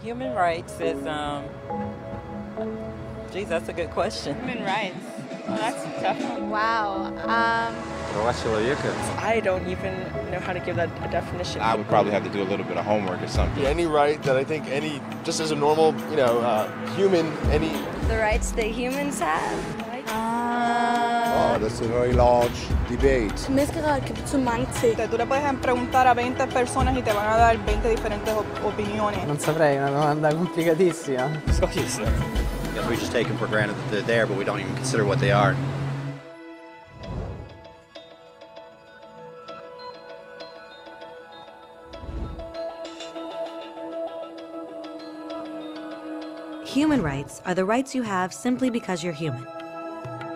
Human rights is, geez, that's a good question. Human rights. Well, that's a tough one. Wow. I don't even know how to give that a definition. I would probably have to do a little bit of homework or something. Any right that I think just as a normal, human, any... The rights that humans have? Oh, that's a very large debate. Menneskerettigheder kan betyde mange ting. Tú le puedes preguntar a 20 personas y te van a dar 20 diferentes opiniones. Non saprei, una domanda complicatissima. We just take them for granted that they're there, but we don't even consider what they are. Human rights are the rights you have simply because you're human.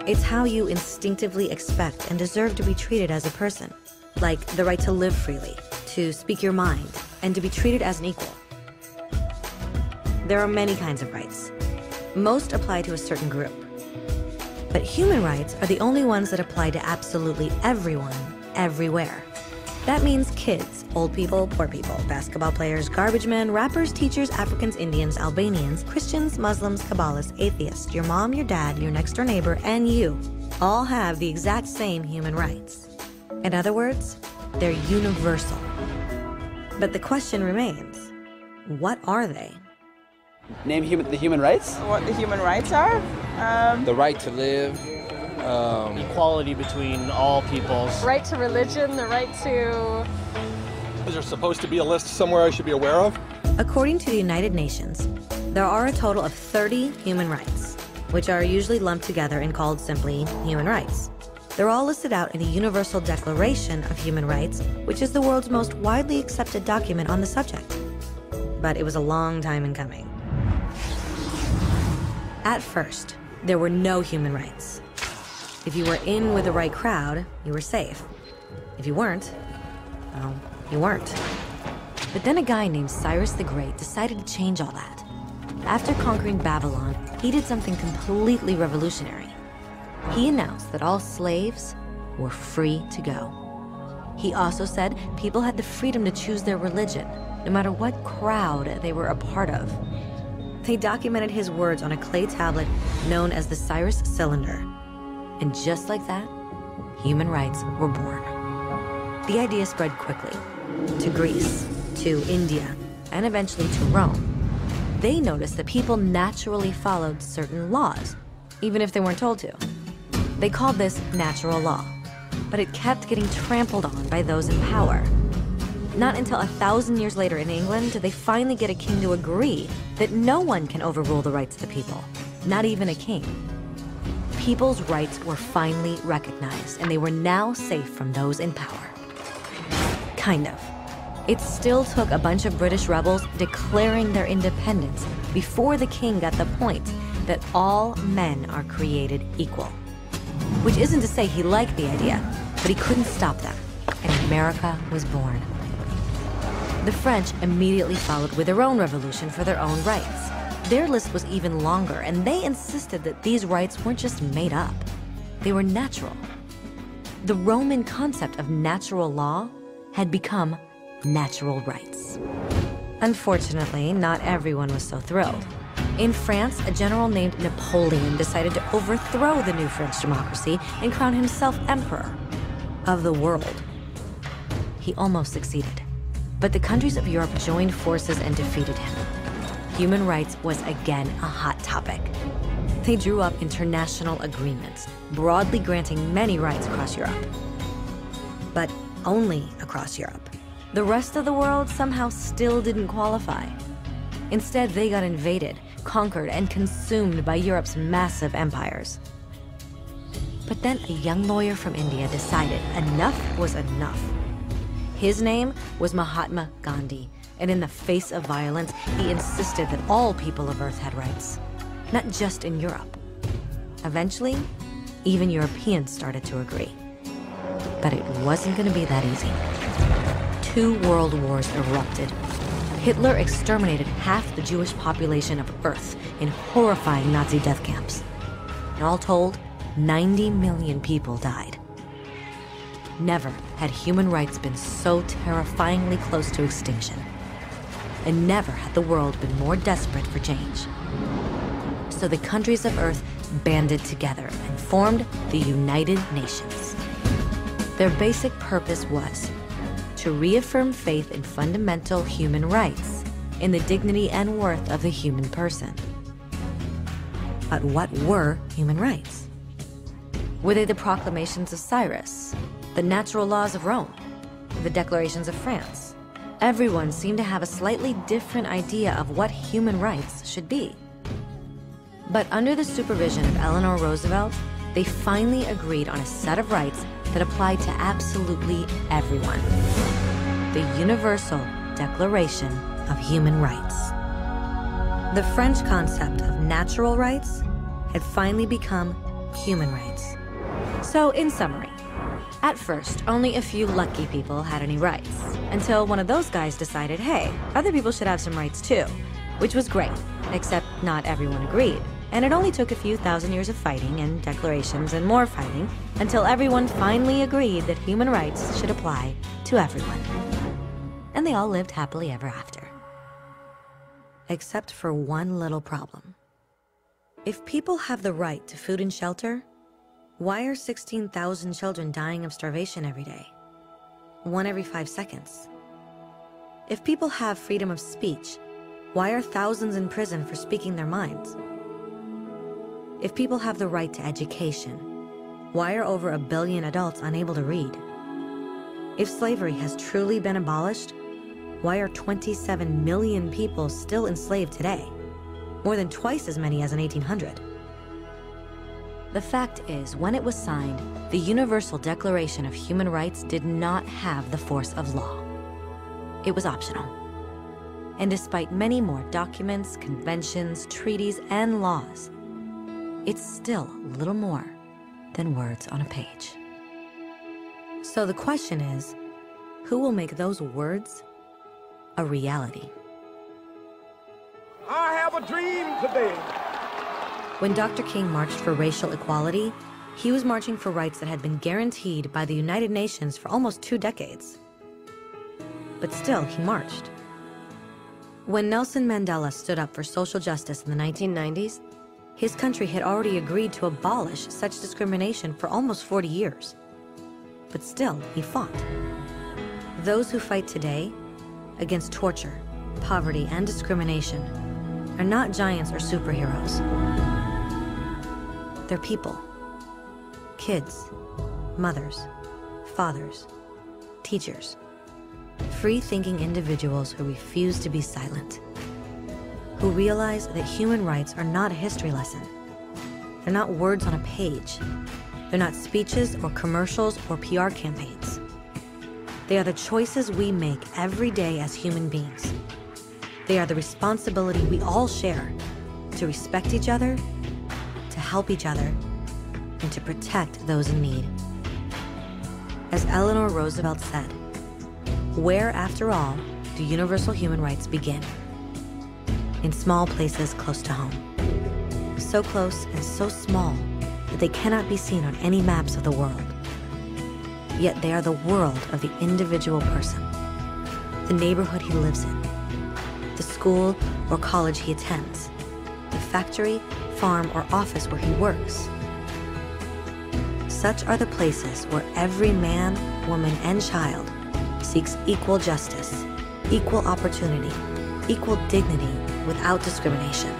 It's how you instinctively expect and deserve to be treated as a person, like the right to live freely, to speak your mind, and to be treated as an equal. There are many kinds of rights. Most apply to a certain group. But human rights are the only ones that apply to absolutely everyone, everywhere. That means kids, old people, poor people, basketball players, garbage men, rappers, teachers, Africans, Indians, Albanians, Christians, Muslims, Kabbalists, atheists, your mom, your dad, your next door neighbor, and you all have the exact same human rights. In other words, they're universal. But the question remains, what are they? Name the human rights? What the human rights are? The right to live. Equality between all peoples. Right to religion, the right to... Is there supposed to be a list somewhere I should be aware of? According to the United Nations, there are a total of 30 human rights, which are usually lumped together and called simply human rights. They're all listed out in the Universal Declaration of Human Rights, which is the world's most widely accepted document on the subject. But it was a long time in coming. At first, there were no human rights. If you were in with the right crowd, you were safe. If you weren't, well, you weren't. But then a guy named Cyrus the Great decided to change all that. After conquering Babylon, he did something completely revolutionary. He announced that all slaves were free to go. He also said people had the freedom to choose their religion, no matter what crowd they were a part of. They documented his words on a clay tablet known as the Cyrus Cylinder. And just like that, human rights were born. The idea spread quickly to Greece, to India, and eventually to Rome. They noticed that people naturally followed certain laws, even if they weren't told to. They called this natural law, but it kept getting trampled on by those in power. Not until 1,000 years later in England did they finally get a king to agree that no one can overrule the rights of the people, not even a king. People's rights were finally recognized, and they were now safe from those in power. Kind of. It still took a bunch of British rebels declaring their independence before the king got the point that all men are created equal. Which isn't to say he liked the idea, but he couldn't stop them, and America was born. The French immediately followed with their own revolution for their own rights. Their list was even longer, and they insisted that these rights weren't just made up. They were natural. The Roman concept of natural law had become natural rights. Unfortunately, not everyone was so thrilled. In France, a general named Napoleon decided to overthrow the new French democracy and crown himself emperor of the world. He almost succeeded, but the countries of Europe joined forces and defeated him. Human rights was again a hot topic. They drew up international agreements, broadly granting many rights across Europe. But only across Europe. The rest of the world somehow still didn't qualify. Instead, they got invaded, conquered, and consumed by Europe's massive empires. But then a young lawyer from India decided enough was enough. His name was Mahatma Gandhi, and in the face of violence, he insisted that all people of Earth had rights, not just in Europe. Eventually, even Europeans started to agree. But it wasn't going to be that easy. 2 world wars erupted. Hitler exterminated half the Jewish population of Earth in horrifying Nazi death camps. And all told, 90 million people died. Never had human rights been so terrifyingly close to extinction. and never had the world been more desperate for change. So the countries of Earth banded together and formed the United Nations. Their basic purpose was to reaffirm faith in fundamental human rights, in the dignity and worth of the human person. But what were human rights? Were they the proclamations of Cyrus, the natural laws of Rome, the declarations of France? Everyone seemed to have a slightly different idea of what human rights should be. But under the supervision of Eleanor Roosevelt, they finally agreed on a set of rights that applied to absolutely everyone. The Universal Declaration of Human Rights. The French concept of natural rights had finally become human rights. So, in summary, at first, only a few lucky people had any rights, until one of those guys decided, hey, other people should have some rights too, which was great, except not everyone agreed. And it only took a few thousand years of fighting and declarations and more fighting until everyone finally agreed that human rights should apply to everyone. And they all lived happily ever after. Except for one little problem. If people have the right to food and shelter, why are 16,000 children dying of starvation every day? 1 every 5 seconds. If people have freedom of speech, why are thousands in prison for speaking their minds? If people have the right to education, why are over 1 billion adults unable to read? If slavery has truly been abolished, why are 27 million people still enslaved today? More than twice as many as in 1800. The fact is, when it was signed, the Universal Declaration of Human Rights did not have the force of law. It was optional. And despite many more documents, conventions, treaties, and laws, it's still little more than words on a page. So the question is, who will make those words a reality? I have a dream today. When Dr. King marched for racial equality, he was marching for rights that had been guaranteed by the United Nations for almost 2 decades. But still, he marched. When Nelson Mandela stood up for social justice in the 1990s, his country had already agreed to abolish such discrimination for almost 40 years. But still, he fought. Those who fight today against torture, poverty, and discrimination are not giants or superheroes. They're people. Kids, mothers, fathers, teachers. Free-thinking individuals who refuse to be silent. Who realize that human rights are not a history lesson. They're not words on a page. They're not speeches or commercials or PR campaigns. They are the choices we make every day as human beings. They are the responsibility we all share to respect each other, to help each other, and to protect those in need. As Eleanor Roosevelt said, where, after all, do universal human rights begin? In small places close to home. So close and so small that they cannot be seen on any maps of the world. Yet they are the world of the individual person, the neighborhood he lives in, the school or college he attends, the factory, farm, or office where he works. Such are the places where every man, woman, and child seeks equal justice, equal opportunity, equal dignity without discrimination.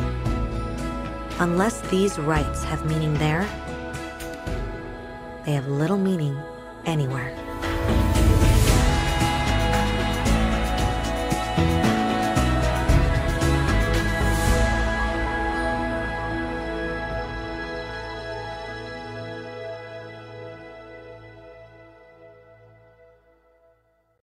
Unless these rights have meaning there, they have little meaning anywhere.